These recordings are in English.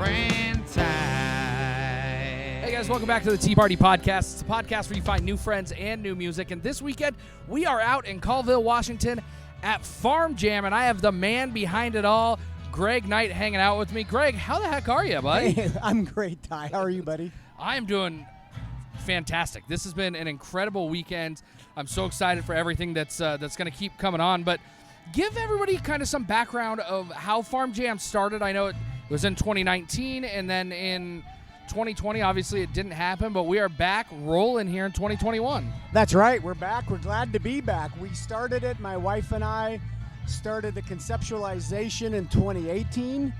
friend time. Hey guys, welcome back to the Tea Party Podcast. It's a podcast where you find new friends and new music. And this weekend, we are out in Colville, Washington at FarmJam, and I have the man behind it all, Greg Knight, hanging out with me. Greg, how the heck are you, buddy? Hey, I'm great, Ty. How are you, buddy? I am doing fantastic. This has been an incredible weekend. I'm so excited for everything that's going to keep coming on. But give everybody kind of some background of how FarmJam started. I know it was in 2019, and then in 2020, obviously it didn't happen, but we are back rolling here in 2021. That's right. We're back. We're glad to be back. We started it. My wife and I started the conceptualization in 2018.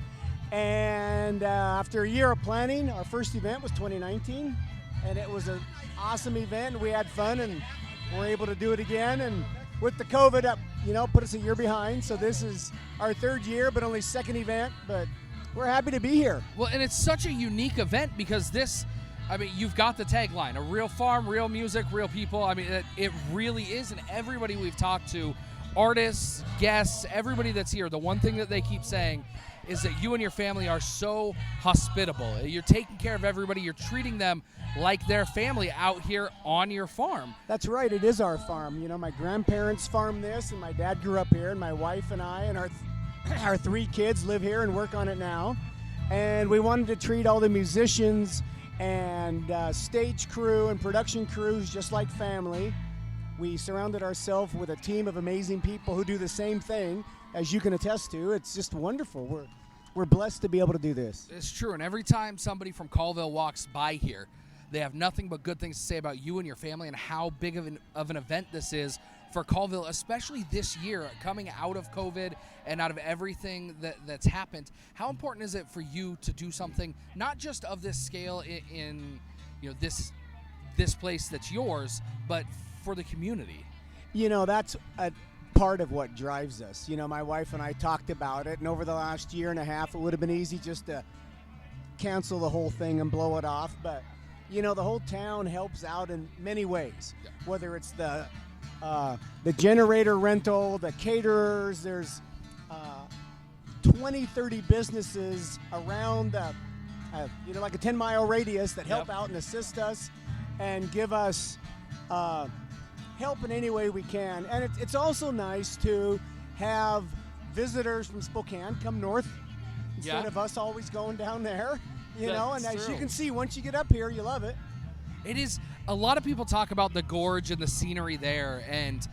And after a year of planning, our first event was 2019. And it was an awesome event. We had fun, and we're able to do it again. And with the COVID up, put us a year behind. So this is our third year, but only second event. But we're happy to be here. Well, and it's such a unique event because you've got the tagline, a real farm, real music, real people. I mean, it really is. And everybody we've talked to, artists, guests, everybody that's here, the one thing that they keep saying is that you and your family are so hospitable. You're taking care of everybody. You're treating them like their family out here on your farm. That's right. It is our farm. My grandparents farmed this, and my dad grew up here, and my wife and I and our three kids live here and work on it now. And we wanted to treat all the musicians and stage crew and production crews just like family. We surrounded ourselves with a team of amazing people who do the same thing, as you can attest to. It's just wonderful. We're blessed to be able to do this. It's true, and every time somebody from Colville walks by here, they have nothing but good things to say about you and your family and how big of an event this is for Colville, especially this year, coming out of COVID and out of everything that's happened. How important is it for you to do something not just of this scale in this place that's yours, but for the community? That's a part of what drives us. My wife and I talked about it, and over the last year and a half, it would have been easy just to cancel the whole thing and blow it off. But, the whole town helps out in many ways, whether it's the generator rental, the caterers. There's 20, 30 businesses around, like a 10-mile radius that help out and assist us and give us help in any way we can. And it's also nice to have visitors from Spokane come north instead of us always going down there, and as you can see, once you get up here, you love it. It is. A lot of people talk about the gorge and the scenery there, and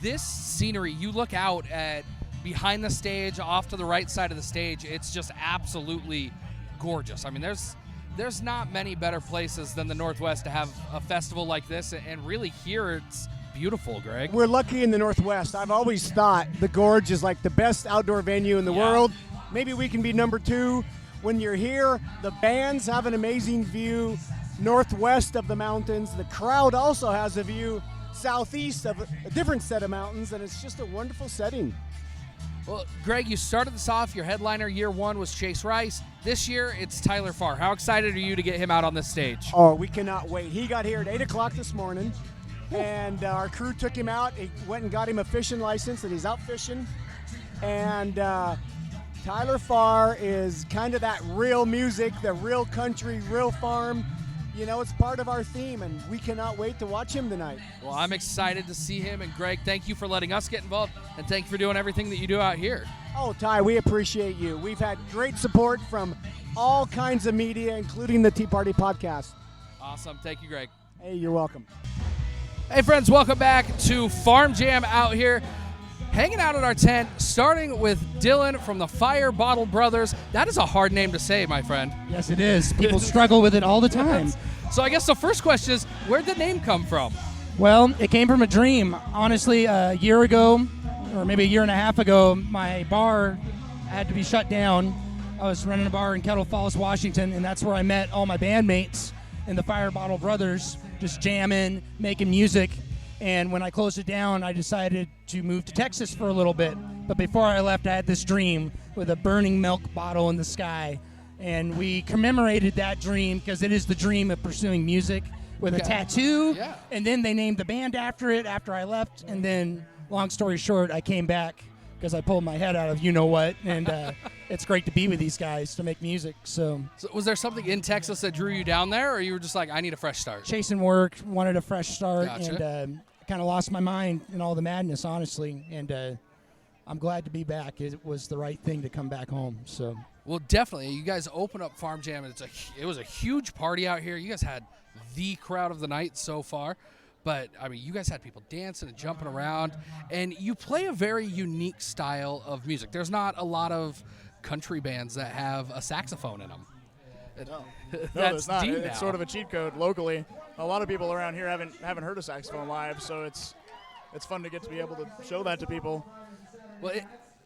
this scenery, you look out at behind the stage, off to the right side of the stage, it's just absolutely gorgeous. I mean, there's not many better places than the Northwest to have a festival like this, and really here it's beautiful, Greg. We're lucky in the Northwest. I've always thought the Gorge is like the best outdoor venue in the world. Maybe we can be number 2. When you're here, the bands have an amazing view northwest of the mountains. The crowd also has a view southeast of a different set of mountains, and it's just a wonderful setting. Well, Greg, you started this off. Your headliner year 1 was Chase Rice. This year, it's Tyler Farr. How excited are you to get him out on this stage? Oh, we cannot wait. He got here at 8 o'clock this morning, and our crew took him out. He went and got him a fishing license, and he's out fishing. And Tyler Farr is kind of that real music, the real country, real farm. It's part of our theme, and we cannot wait to watch him tonight. Well, I'm excited to see him, and Greg, thank you for letting us get involved, and thank you for doing everything that you do out here. Oh, Ty, we appreciate you. We've had great support from all kinds of media, including the Tea Party Podcast. Awesome. Thank you, Greg. Hey, you're welcome. Hey, friends, welcome back to FarmJam out here. Hanging out at our tent, starting with Dylan from the Fire Bottle Brothers. That is a hard name to say, my friend. Yes, it is. People struggle with it all the time. So I guess the first question is, where'd the name come from? Well, it came from a dream. Honestly, a year ago, or maybe a year and a half ago, my bar had to be shut down. I was running a bar in Kettle Falls, Washington, and that's where I met all my bandmates in the Fire Bottle Brothers, just jamming, making music. And when I closed it down, I decided to move to Texas for a little bit. But before I left, I had this dream with a burning milk bottle in the sky. And we commemorated that dream because it is the dream of pursuing music with a tattoo. Yeah. And then they named the band after it after I left. And then, long story short, I came back because I pulled my head out of you-know-what, and it's great to be with these guys to make music. So was there something in Texas that drew you down there, or you were just like, I need a fresh start? chasing work, wanted a fresh start, Gotcha. and kind of lost my mind in all the madness, honestly, and I'm glad to be back. It was the right thing to come back home. So. Well, definitely. You guys open up FarmJam, and it was a huge party out here. You guys had the crowd of the night so far. But, I mean, you guys had people dancing and jumping around, and you play a very unique style of music. There's not a lot of country bands that have a saxophone in them. No, That's there's not. deep It's now. sort of a cheat code locally. A lot of people around here haven't heard a saxophone live, so it's fun to get to be able to show that to people. Well,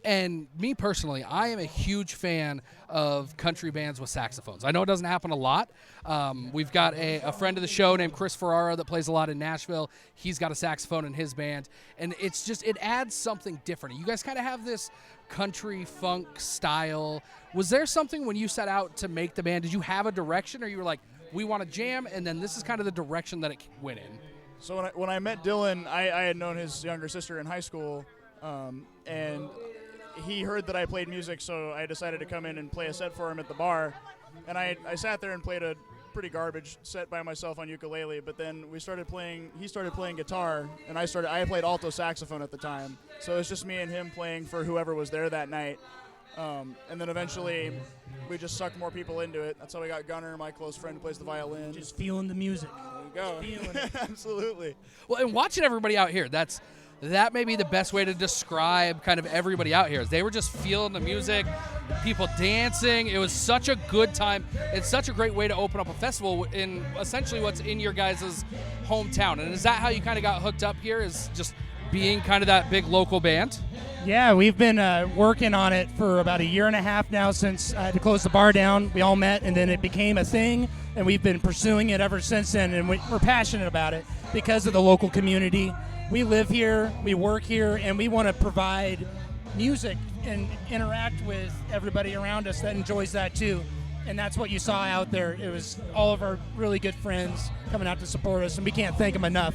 and me personally, I am a huge fan of country bands with saxophones. I know it doesn't happen a lot. We've got a friend of the show named Chris Ferrara that plays a lot in Nashville. He's got a saxophone in his band, and it adds something different. You guys kind of have this country funk style. Was there something when you set out to make the band? Did you have a direction, or you were like, we want to jam, and then this is kind of the direction that it went in? So when I met Dylan, I had known his younger sister in high school, and he heard that I played music, so I decided to come in and play a set for him at the bar. And I sat there and played a pretty garbage set by myself on ukulele, but then he started playing guitar, and I played alto saxophone at the time. So it was just me and him playing for whoever was there that night. And then eventually we just sucked more people into it. That's how we got Gunner, my close friend, who plays the violin. Just feeling the music. There you go. Absolutely. Well, and watching everybody out here, that may be the best way to describe kind of everybody out here. They were just feeling the music, people dancing. It was such a good time. It's such a great way to open up a festival in essentially what's in your guys' hometown. And is that how you kind of got hooked up here, is just being kind of that big local band? Yeah, we've been working on it for about a year and a half now since I had to close the bar down. We all met, and then it became a thing, and we've been pursuing it ever since then, and we're passionate about it because of the local community. We live here, we work here, and we want to provide music and interact with everybody around us that enjoys that too. And that's what you saw out there. It was all of our really good friends coming out to support us, and we can't thank them enough.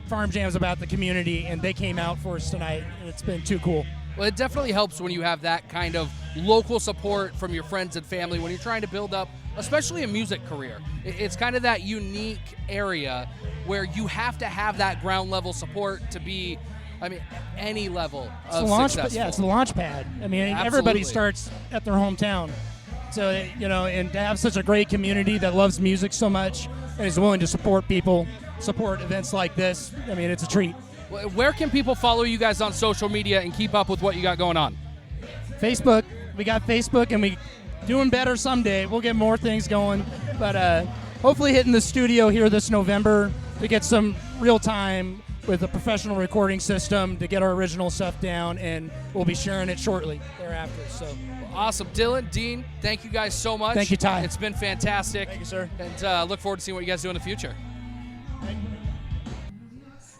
FarmJam's about the community, and they came out for us tonight, and it's been too cool. Well, it definitely helps when you have that kind of local support from your friends and family when you're trying to build up, especially a music career. It's kind of that unique area where you have to have that ground level support to be, I mean, any level of successful. Yeah, it's the launch pad. I mean, Absolutely. Everybody starts at their hometown. So, and to have such a great community that loves music so much and is willing to support people, support events like this, I mean, it's a treat. Where can people follow you guys on social media and keep up with what you got going on? Facebook. We got Facebook, and we doing better someday. We'll get more things going, but hopefully hitting the studio here this November to get some real time with a professional recording system to get our original stuff down, and we'll be sharing it shortly thereafter. So awesome. Dylan, Dean, thank you guys so much. Thank you, Ty. It's been fantastic. Thank you, sir. And look forward to seeing what you guys do in the future.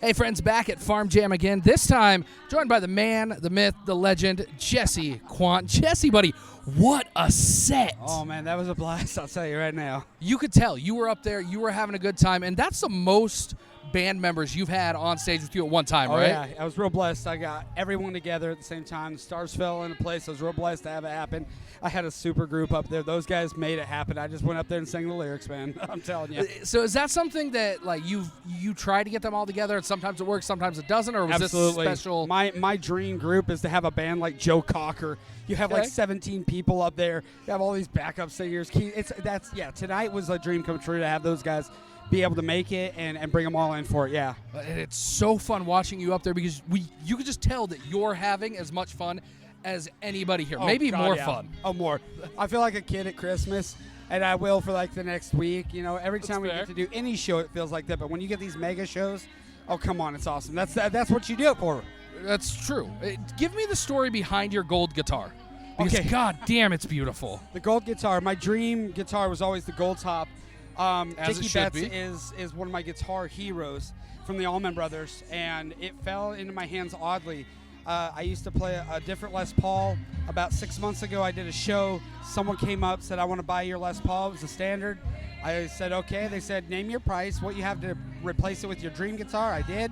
Hey friends, back at FarmJam again. This time, joined by the man, the myth, the legend, Jessie Quandt. Jessie, buddy, what a set. Oh, man, that was a blast, I'll tell you right now. You could tell. You were up there. You were having a good time. And that's the most band members you've had on stage with you at one time, right? Yeah, I was real blessed. I got everyone together at the same time. The stars fell into place. I was real blessed to have it happen. I had a super group up there. Those guys made it happen. I just went up there and sang the lyrics, man. I'm telling you. So is that something that like you try to get them all together and sometimes it works, sometimes it doesn't, or was Absolutely. this special? My dream group is to have a band like Joe Cocker. You have like 17 people up there. You have all these backup singers. Tonight was a dream come true to have those guys be able to make it and bring them all in for it, yeah. And it's so fun watching you up there because you could just tell that you're having as much fun as anybody here. Maybe God, more yeah. fun. Oh, more. I feel like a kid at Christmas, and I will for like the next week. You know, every time we fair. get to do any show, it feels like that. But when you get these mega shows, oh, come on, it's awesome. That's what you do it for. That's true. Give me the story behind your gold guitar. Because Okay. God damn, it's beautiful. The gold guitar, my dream guitar was always the gold top. As it Dickie should Betts be. is one of my guitar heroes from the Allman Brothers, and it fell into my hands oddly. I used to play a different Les Paul. About 6 months ago, I did a show. Someone came up, said, I want to buy your Les Paul. It was a standard. I said, okay. They said, name your price, what you have to replace it with your dream guitar. I did.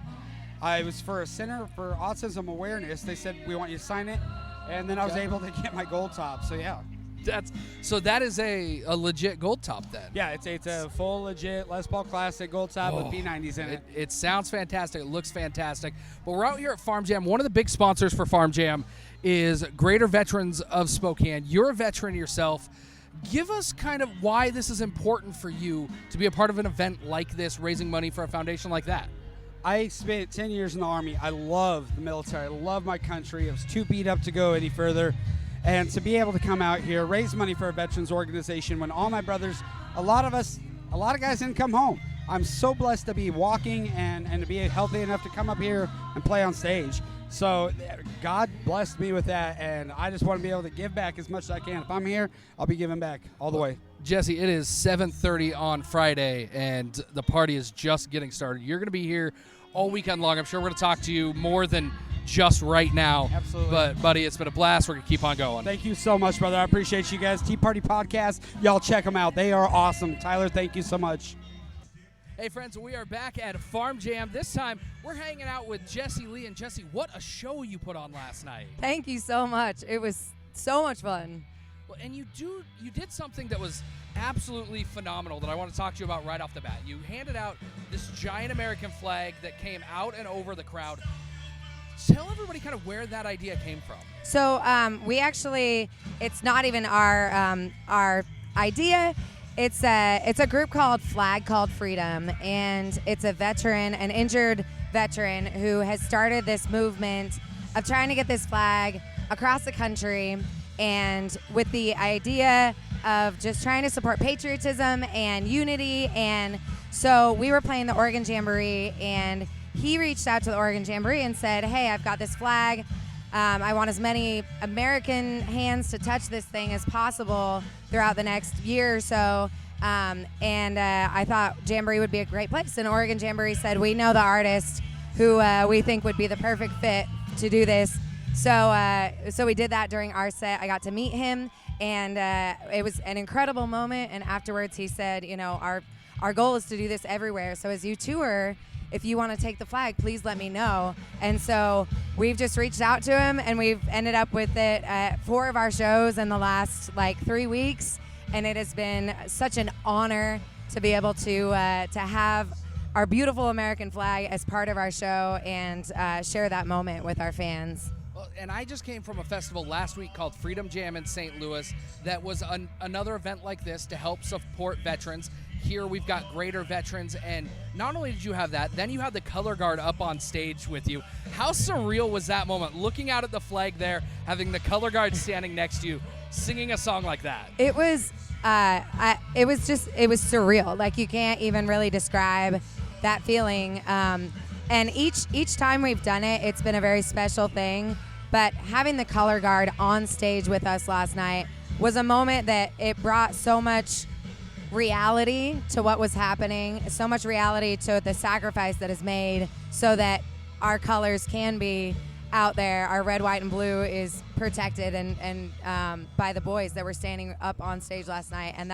I was for a Center for Autism Awareness. They said, we want you to sign it. And then I was able to get my gold top. So, yeah. That is a legit gold top then. Yeah, it's a full legit Les Paul Classic gold top with P90s in it. It sounds fantastic. It looks fantastic. But we're out here at FarmJam. One of the big sponsors for FarmJam is Greater Veterans of Spokane. You're a veteran yourself. Give us kind of why this is important for you to be a part of an event like this, raising money for a foundation like that. I spent 10 years in the Army. I love the military. I love my country. I was too beat up to go any further. And to be able to come out here, raise money for a veterans organization when all my brothers, a lot of guys didn't come home. I'm so blessed to be walking and to be healthy enough to come up here and play on stage. So God blessed me with that, and I just want to be able to give back as much as I can. If I'm here, I'll be giving back all the way. Jesse, it is 7:30 on Friday, and the party is just getting started. You're going to be here all weekend long. I'm sure we're going to talk to you more than just right now. Absolutely. But, buddy, it's been a blast. We're going to keep on going. Thank you so much, brother. I appreciate you guys. Tea Party Podcast, y'all check them out. They are awesome. Tyler, thank you so much. Hey, friends, we are back at FarmJam. This time, we're hanging out with Jessie Leigh. And, Jessie, what a show you put on last night. Thank you so much. It was so much fun. Well, and you did something that was absolutely phenomenal that I want to talk to you about right off the bat. You handed out this giant American flag that came out and over the crowd. Tell everybody kind of where that idea came from. So we actually, it's not even our idea. It's a group called Flag Called Freedom, and it's a veteran, an injured veteran who has started this movement of trying to get this flag across the country, and with the idea of just trying to support patriotism and unity. And so we were playing the Oregon Jamboree, and he reached out to the Oregon Jamboree and said, hey, I've got this flag. I want as many American hands to touch this thing as possible throughout the next year or so. And I thought Jamboree would be a great place. And Oregon Jamboree said, we know the artist who we think would be the perfect fit to do this. So we did that during our set. I got to meet him, and it was an incredible moment. And afterwards he said, you know, our goal is to do this everywhere. So as you tour, if you want to take the flag, please let me know. And so we've just reached out to him, and we've ended up with it at 4 of our shows in the last 3 weeks. And it has been such an honor to be able to have our beautiful American flag as part of our show and share that moment with our fans. Well, and I just came from a festival last week called Freedom Jam in St. Louis that was another event like this to help support veterans. Here we've got Greater Veterans, and not only did you have that, then you had the color guard up on stage with you. How surreal was that moment, looking out at the flag there, having the color guard standing next to you, singing a song like that? It was surreal. Like, you can't even really describe that feeling. And each time we've done it, it's been a very special thing. But having the color guard on stage with us last night was a moment that it brought so much reality to what was happening, so much reality to the sacrifice that is made so that our colors can be out there. Our red, white, and blue is protected and by the boys that were standing up on stage last night. And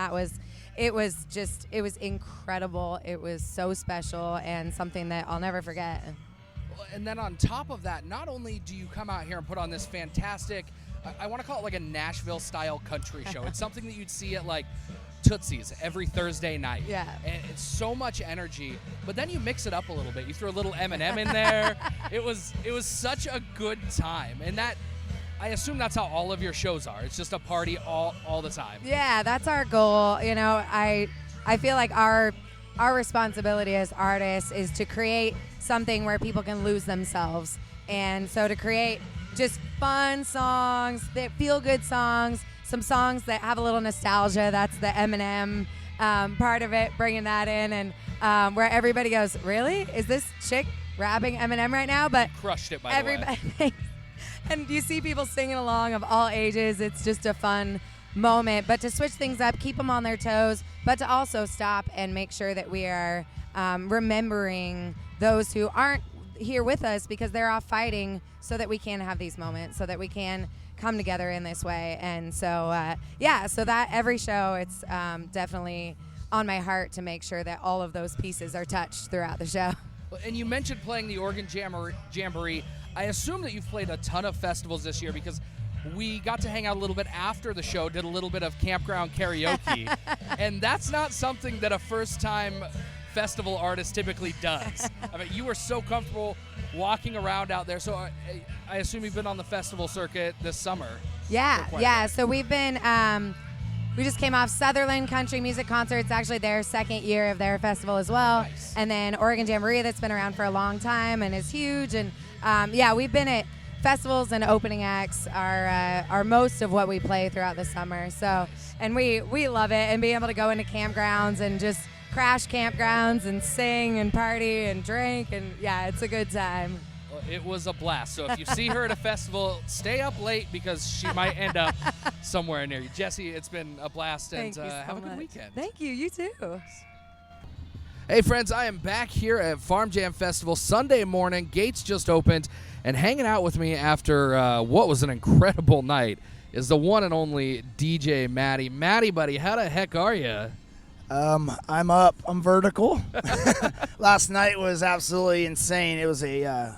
it was incredible. It was so special and something that I'll never forget. And then on top of that, not only do you come out here and put on this fantastic, I want to call it like a Nashville-style country show. It's something that you'd see at Tootsie's every Thursday night. Yeah. And it's so much energy. But then you mix it up a little bit. You throw a little M&M in there. It was such a good time. And that, I assume that's how all of your shows are. It's just a party all the time. Yeah, that's our goal. You know, I feel like our responsibility as artists is to create something where people can lose themselves. And so to create just fun songs, that feel good songs, some songs that have a little nostalgia. That's the Eminem part of it, bringing that in, and where everybody goes, really? Is this chick rapping Eminem right now? But crushed it, by the way. And you see people singing along of all ages. It's just a fun moment. But to switch things up, keep them on their toes, but to also stop and make sure that we are remembering those who aren't here with us because they're off fighting, so that we can have these moments, so that we can come together in this way. And so so that every show, it's definitely on my heart to make sure that all of those pieces are touched throughout the show. And you mentioned playing the Oregon Jamboree. I assume that you've played a ton of festivals this year because we got to hang out a little bit after the show, did a little bit of campground karaoke, and that's not something that a first-time festival artist typically does. I mean, you were so comfortable walking around out there, so I assume you've been on the festival circuit this summer. Yeah. So we've been, we just came off Sutherland Country Music Concert. It's actually their second year of their festival as well. Nice. And then Oregon Jamboree that's been around for a long time and is huge. And we've been at festivals, and opening acts are most of what we play throughout the summer. So, and we love it, and being able to go into campgrounds and just crash campgrounds and sing and party and drink, and it's a good time. Well, it was a blast. So if you see her at a festival, stay up late because she might end up somewhere near you. Jessie, it's been a blast, and Thank you so have a good much. weekend. Thank you. You too. Hey friends, I am back here at FarmJam Festival Sunday morning. Gates just opened, and hanging out with me after what was an incredible night is the one and only DJ Matty. Matty, buddy, how the heck are you? I'm up. I'm vertical. Last night was absolutely insane. It was a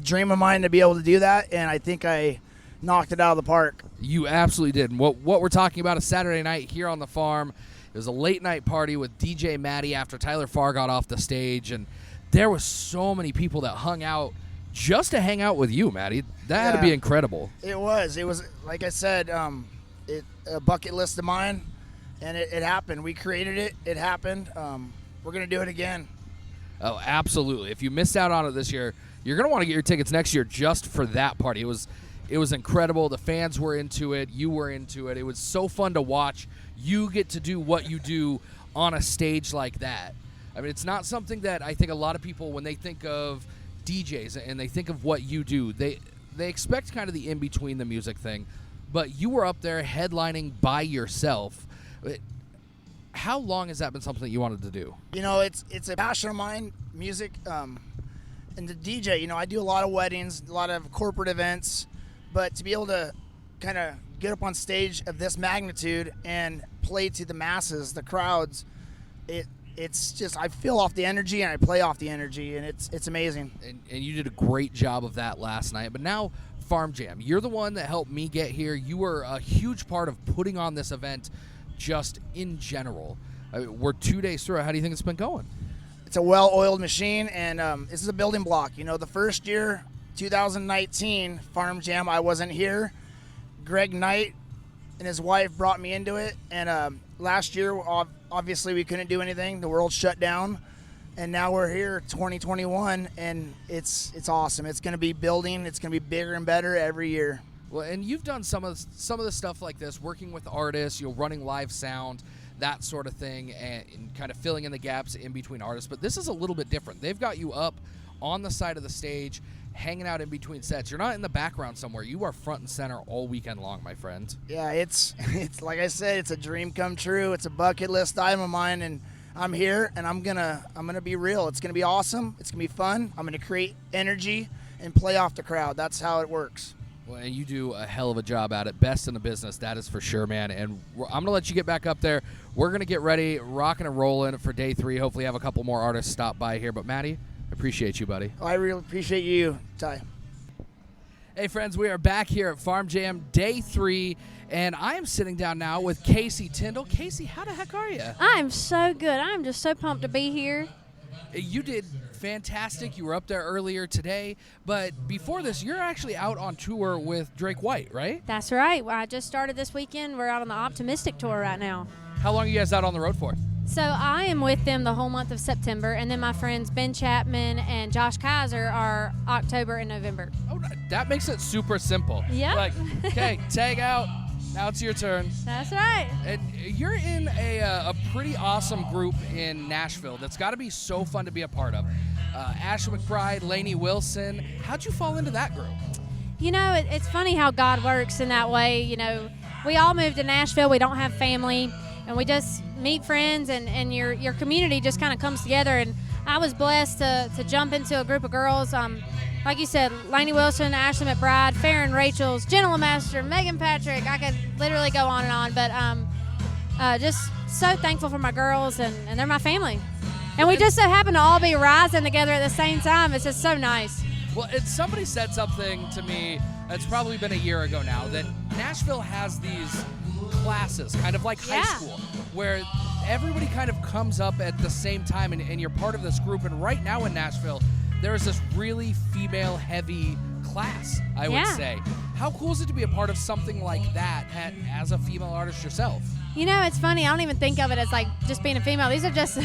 dream of mine to be able to do that, and I think I knocked it out of the park. You absolutely did. And what we're talking about is Saturday night here on the farm. It was a late night party with DJ Matty after Tyler Farr got off the stage, and there was so many people that hung out just to hang out with you, Matty. That had to be incredible. It was, like I said, a bucket list of mine. And it happened. We created it. It happened. We're going to do it again. Oh, absolutely. If you missed out on it this year, you're going to want to get your tickets next year just for that party. It was incredible. The fans were into it. You were into it. It was so fun to watch. You get to do what you do on a stage like that. I mean, it's not something that I think a lot of people, when they think of DJs and they think of what you do, they expect kind of the in-between the music thing. But you were up there headlining by yourself. How long has that been something that you wanted to do? You know, it's a passion of mine, music, and the DJ. You know, I do a lot of weddings, a lot of corporate events, but to be able to kind of get up on stage of this magnitude and play to the masses, the crowds, it's just, I feel off the energy and I play off the energy, and it's amazing. And you did a great job of that last night. But now, FarmJam, you're the one that helped me get here. You were a huge part of putting on this event just in general. We're 2 days through. How do you think it's been going? It's a well-oiled machine, and this is a building block. You know, the first year, 2019, FarmJam, I wasn't here. Greg Knight and his wife brought me into it, and last year, obviously, we couldn't do anything. The world shut down, and now we're here, 2021, and it's awesome. It's going to be building. It's going to be bigger and better every year. Well, and you've done some of the stuff like this, working with artists, running live sound, that sort of thing, and kind of filling in the gaps in between artists. But this is a little bit different. They've got you up on the side of the stage, hanging out in between sets. You're not in the background somewhere. You are front and center all weekend long, my friend. Yeah, it's like I said, it's a dream come true. It's a bucket list item of mine, and I'm here, and I'm gonna be real. It's gonna be awesome. It's gonna be fun. I'm gonna create energy and play off the crowd. That's how it works. Well, and you do a hell of a job at it. Best in the business, that is for sure, man. And I'm going to let you get back up there. We're going to get ready, rocking and rolling for day 3. Hopefully have a couple more artists stop by here. But, Matty, I appreciate you, buddy. I really appreciate you, Ty. Hey, friends, we are back here at FarmJam day 3. And I am sitting down now with Kasey Tyndall. Kasey, how the heck are you? I'm so good. I'm just so pumped to be here. You did fantastic. You were up there earlier today. But before this, you're actually out on tour with Drake White, right? That's right. I just started this weekend. We're out on the Optimistic Tour right now. How long are you guys out on the road for? So I am with them the whole month of September, and then my friends Ben Chapman and Josh Kaiser are October and November. Oh, that makes it super simple. Yeah. Like, okay, tag out. Now it's your turn. That's right. And you're in a pretty awesome group in Nashville that's got to be so fun to be a part of. Ashley McBride, Lainey Wilson. How'd you fall into that group? You know, it's funny how God works in that way. You know, we all moved to Nashville. We don't have family, and we just meet friends, and your community just kind of comes together. And I was blessed to jump into a group of girls. Like you said, Lainey Wilson, Ashley McBride, Farron Rachel's, Gentleman Master, Megan Patrick. I could literally go on and on, but just so thankful for my girls, and they're my family. And we just so happen to all be rising together at the same time. It's just so nice. Well, somebody said something to me, it's probably been a year ago now, that Nashville has these classes, kind of like high school, where everybody kind of comes up at the same time, and you're part of this group. And right now in Nashville, there is this really female-heavy class, I would say. How cool is it to be a part of something like that as a female artist yourself? You know, it's funny. I don't even think of it as like just being a female. These are just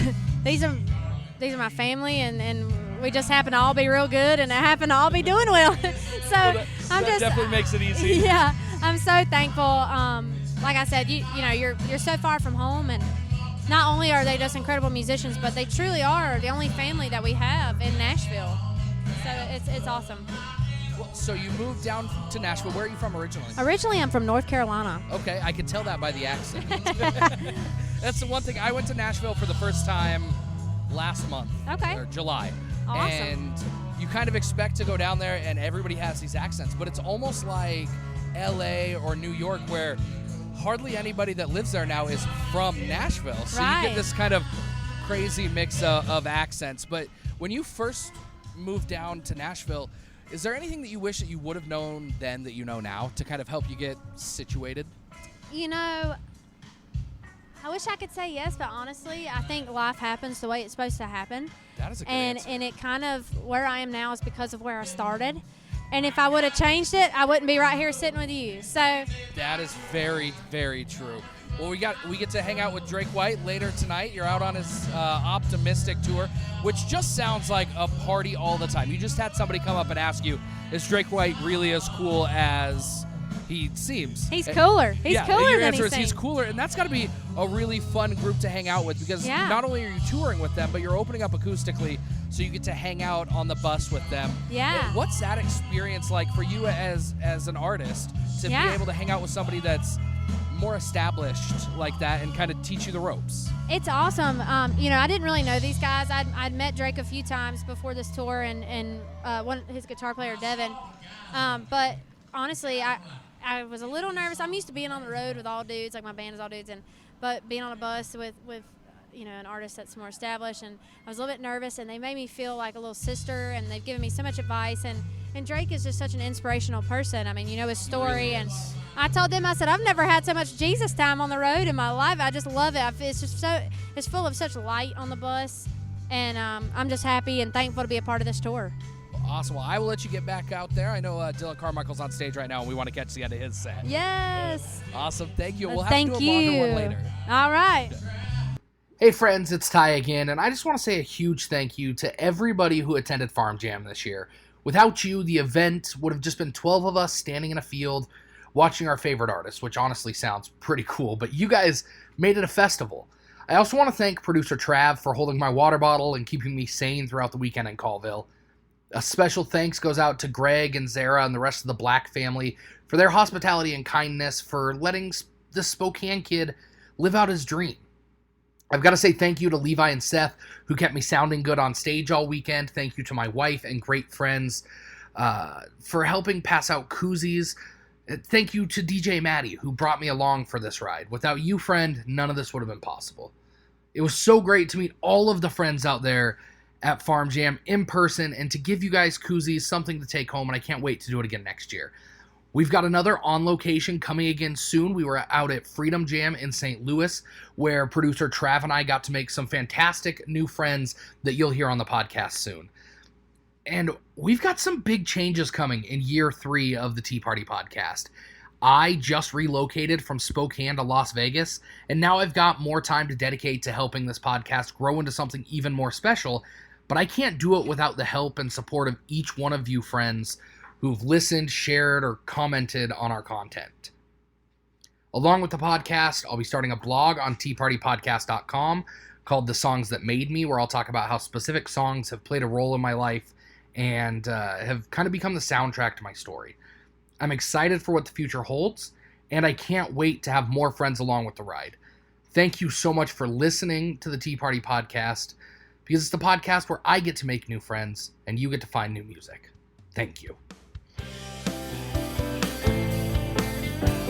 these are my family, and we just happen to all be real good, and I happen to all be doing well. So that definitely makes it easy. Yeah, I'm so thankful. Like I said, you know, you're so far from home, and not only are they just incredible musicians, but they truly are the only family that we have in Nashville. So it's awesome. Well, so you moved down to Nashville. Where are you from originally? Originally, I'm from North Carolina. Okay, I could tell that by the accent. That's the one thing. I went to Nashville for the first time last month. Okay. Or July. Awesome. And you kind of expect to go down there and everybody has these accents, but it's almost like LA or New York, where hardly anybody that lives there now is from Nashville. So you get this kind of crazy mix of accents. But when you first moved down to Nashville, is there anything that you wish that you would have known then that you know now to kind of help you get situated? You know, I wish I could say yes, but honestly, I think life happens the way it's supposed to happen. That is a good answer. And it kind of, where I am now is because of where I started. And if I would have changed it, I wouldn't be right here sitting with you. So that is very, very true. Well, we get to hang out with Drake White later tonight. You're out on his Optimistic tour, which just sounds like a party all the time. You just had somebody come up and ask you, is Drake White really as cool as he seems? He's cooler. He's cooler your than answer he is seems. he's cooler, and that's got to be a really fun group to hang out with, because not only are you touring with them, but you're opening up acoustically, so you get to hang out on the bus with them. Yeah. And what's that experience like for you as an artist to be able to hang out with somebody that's more established like that and kind of teach you the ropes? It's awesome. You know, I didn't really know these guys. I'd met Drake a few times before this tour, and his guitar player, Devin. But honestly, I was a little nervous. I'm used to being on the road with all dudes, like my band is all dudes, but being on a bus with you know, an artist that's more established, and I was a little bit nervous, and they made me feel like a little sister, and they've given me so much advice, and Drake is just such an inspirational person. I mean, you know his story, and I told them, I said, I've never had so much Jesus time on the road in my life. I just love it. It's just it's full of such light on the bus, and I'm just happy and thankful to be a part of this tour. Awesome. Well, I will let you get back out there. I know Dylan Carmichael's on stage right now, and we want to catch the end of his set. Yes. Awesome. Thank you. We'll have Thank to do a longer one you. later. All right. Hey friends, it's Ty again, and I just want to say a huge thank you to everybody who attended FarmJam this year. Without you, the event would have just been 12 of us standing in a field watching our favorite artists, which honestly sounds pretty cool, but you guys made it a festival. I also want to thank producer Trav for holding my water bottle and keeping me sane throughout the weekend in Colville. A special thanks goes out to Greg and Zara and the rest of the Black family for their hospitality and kindness, for letting this Spokane kid live out his dream. I've got to say thank you to Levi and Seth, who kept me sounding good on stage all weekend. Thank you to my wife and great friends for helping pass out koozies. Thank you to DJ Matty, who brought me along for this ride. Without you, friend, none of this would have been possible. It was so great to meet all of the friends out there at FarmJam in person, and to give you guys koozies, something to take home, and I can't wait to do it again next year. We've got another on location coming again soon. We were out at Freedom Jam in St. Louis, where producer Trav and I got to make some fantastic new friends that you'll hear on the podcast soon. And we've got some big changes coming in year 3 of the Tea Party podcast. I just relocated from Spokane to Las Vegas, and now I've got more time to dedicate to helping this podcast grow into something even more special, but I can't do it without the help and support of each one of you friends who've listened, shared, or commented on our content. Along with the podcast, I'll be starting a blog on teapartypodcast.com called The Songs That Made Me, where I'll talk about how specific songs have played a role in my life and have kind of become the soundtrack to my story. I'm excited for what the future holds, and I can't wait to have more friends along with the ride. Thank you so much for listening to the Tea Party Podcast, because it's the podcast where I get to make new friends and you get to find new music. Thank you.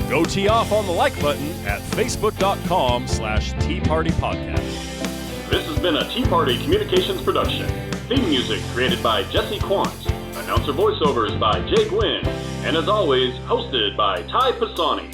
Go tee off on the like button at facebook.com/Tea Party Podcast. This has been a Tea Party Communications production. Theme music created by Jessie Quandt. Announcer voiceovers by Gwinn. And as always, hosted by Pisani.